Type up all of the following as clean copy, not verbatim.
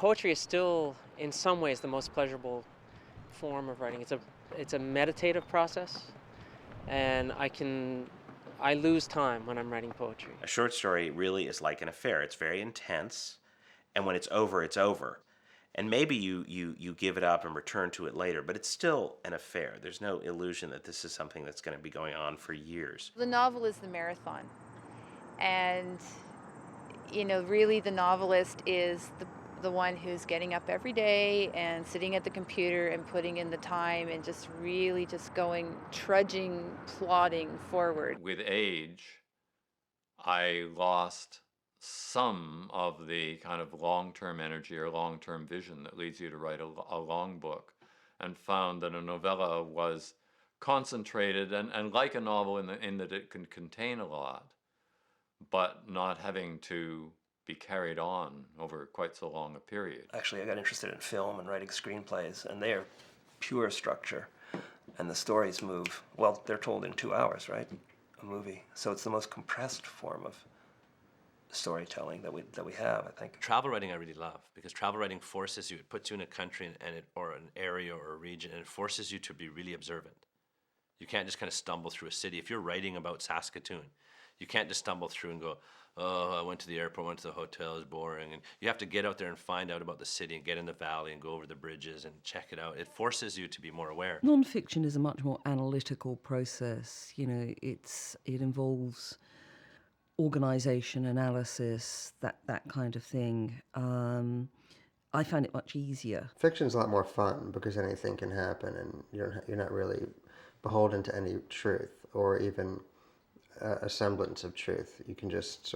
poetry is still, in some ways, the most pleasurable form of writing. It's a meditative process, and I lose time when I'm writing poetry. A short story really is like an affair. It's very intense, and when it's over, it's over. And maybe you give it up and return to it later, but it's still an affair. There's no illusion that this is something that's going to be going on for years. The novel is the marathon. And, really the novelist is the one who's getting up every day and sitting at the computer and putting in the time and just really just going, trudging, plodding forward. With age, I lost some of the kind of long-term energy or long-term vision that leads you to write a long book, and found that a novella was concentrated and like a novel in that it can contain a lot, but not having to be carried on over quite so long a period. Actually, I got interested in film and writing screenplays, and they are pure structure, and the stories move. Well, they're told in 2 hours, right? A movie. So it's the most compressed form of storytelling that we have, I think. Travel writing I really love, because travel writing forces you, it puts you in a country or an area or a region, and it forces you to be really observant. You can't just kind of stumble through a city. If you're writing about Saskatoon, you can't just stumble through and go, oh, I went to the airport, went to the hotel, it's boring. And you have to get out there and find out about the city and get in the valley and go over the bridges and check it out. It forces you to be more aware. Non-fiction is a much more analytical process. It involves organisation, analysis, that kind of thing. I find it much easier. Fiction's a lot more fun because anything can happen, and you're not really beholden to any truth or even a semblance of truth. You can just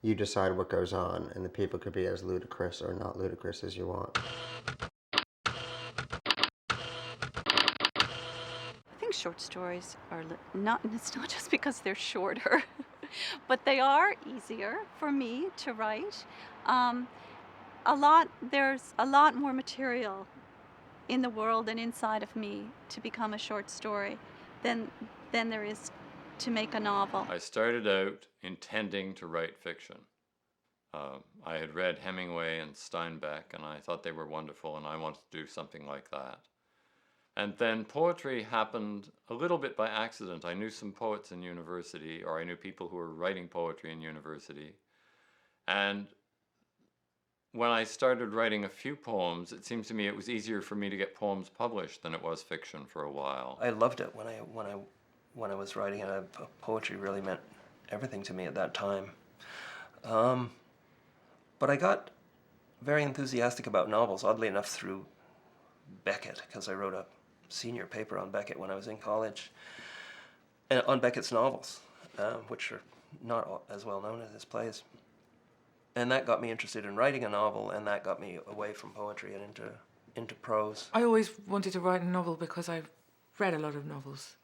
you decide what goes on, and the people could be as ludicrous or not ludicrous as you want. I think short stories are it's not just because they're shorter, but they are easier for me to write. There's a lot more material in the world and inside of me to become a short story than there is to make a novel. I started out intending to write fiction. I had read Hemingway and Steinbeck, and I thought they were wonderful, and I wanted to do something like that. And then poetry happened a little bit by accident. I knew some poets in university, or I knew people who were writing poetry in university. And when I started writing a few poems, it seems to me it was easier for me to get poems published than it was fiction for a while. I loved it when I was writing it. Poetry really meant everything to me at that time. But I got very enthusiastic about novels, oddly enough, through Beckett, because I wrote a senior paper on Beckett when I was in college, and on Beckett's novels, which are not as well known as his plays. And that got me interested in writing a novel, and that got me away from poetry and into prose. I always wanted to write a novel because I've read a lot of novels,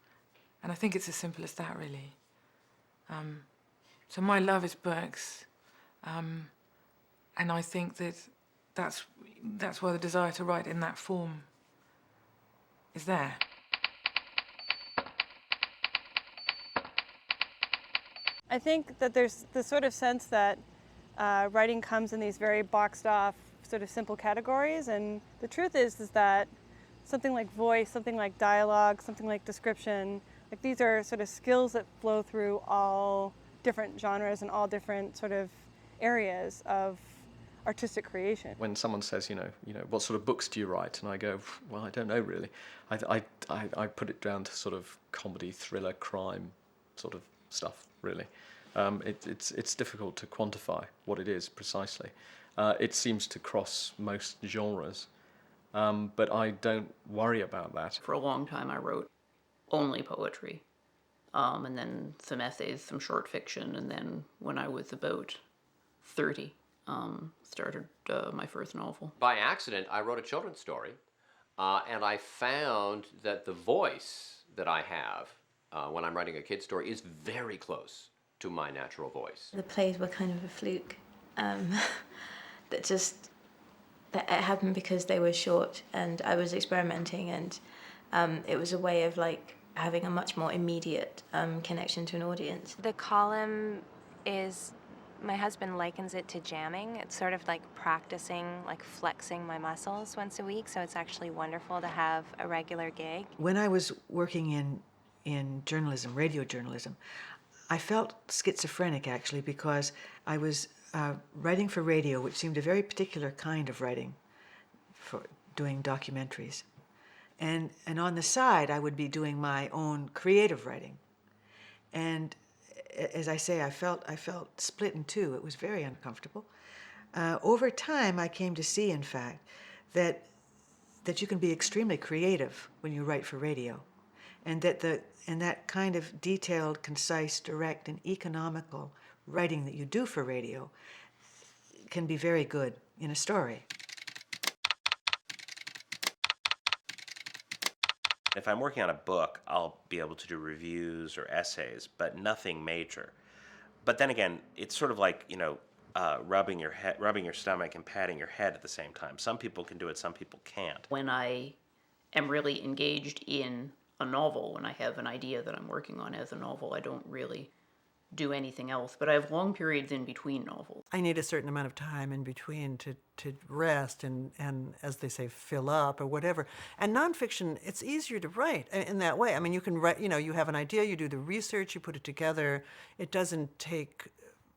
and I think it's as simple as that, really. So my love is books, and I think that's why the desire to write in that form is there. I think that there's the sort of sense that writing comes in these very boxed off, sort of simple categories, and the truth is that something like voice, something like dialogue, something like description, like these are sort of skills that flow through all different genres and all different sort of areas of artistic creation. When someone says, what sort of books do you write? And I go, well, I don't know really. I put it down to sort of comedy, thriller, crime sort of stuff, really. It's difficult to quantify what it is precisely. It seems to cross most genres, but I don't worry about that. For a long time I wrote only poetry, and then some essays, some short fiction, and then when I was about 30, started my first novel. By accident, I wrote a children's story, and I found that the voice that I have when I'm writing a kid's story is very close to my natural voice. The plays were kind of a fluke. That it happened because they were short, and I was experimenting, and it was a way of having a much more immediate connection to an audience. The column is My husband likens it to jamming. It's sort of like practicing, like flexing my muscles once a week, so it's actually wonderful to have a regular gig. When I was working in journalism, radio journalism, I felt schizophrenic actually because I was writing for radio, which seemed a very particular kind of writing for doing documentaries. And on the side, I would be doing my own creative writing. And as I say, I felt split in two. It was very uncomfortable. Over time, I came to see, in fact, that you can be extremely creative when you write for radio, and that kind of detailed, concise, direct, and economical writing that you do for radio can be very good in a story. If I'm working on a book, I'll be able to do reviews or essays, but nothing major. But then again, it's sort of like, rubbing your stomach and patting your head at the same time. Some people can do it, some people can't. When I am really engaged in a novel, when I have an idea that I'm working on as a novel, I don't really do anything else, but I have long periods in between novels. I need a certain amount of time in between to rest and, as they say, fill up or whatever. And nonfiction, it's easier to write in that way. I mean, you can write, you have an idea, you do the research, you put it together. It doesn't take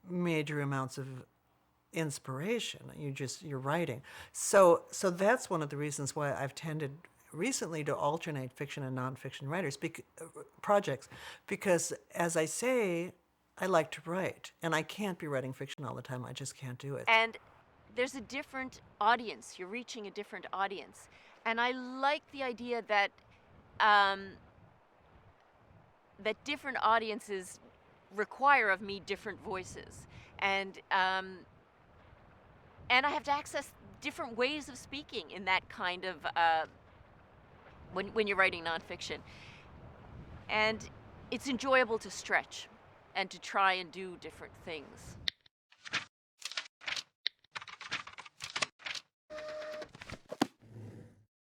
major amounts of inspiration. You're writing. So that's one of the reasons why I've tended recently to alternate fiction and nonfiction projects, because as I say, I like to write, and I can't be writing fiction all the time. I just can't do it. And there's a different audience. You're reaching a different audience. And I like the idea that that different audiences require of me different voices. And I have to access different ways of speaking in that kind of, when you're writing nonfiction. And it's enjoyable to stretch and to try and do different things.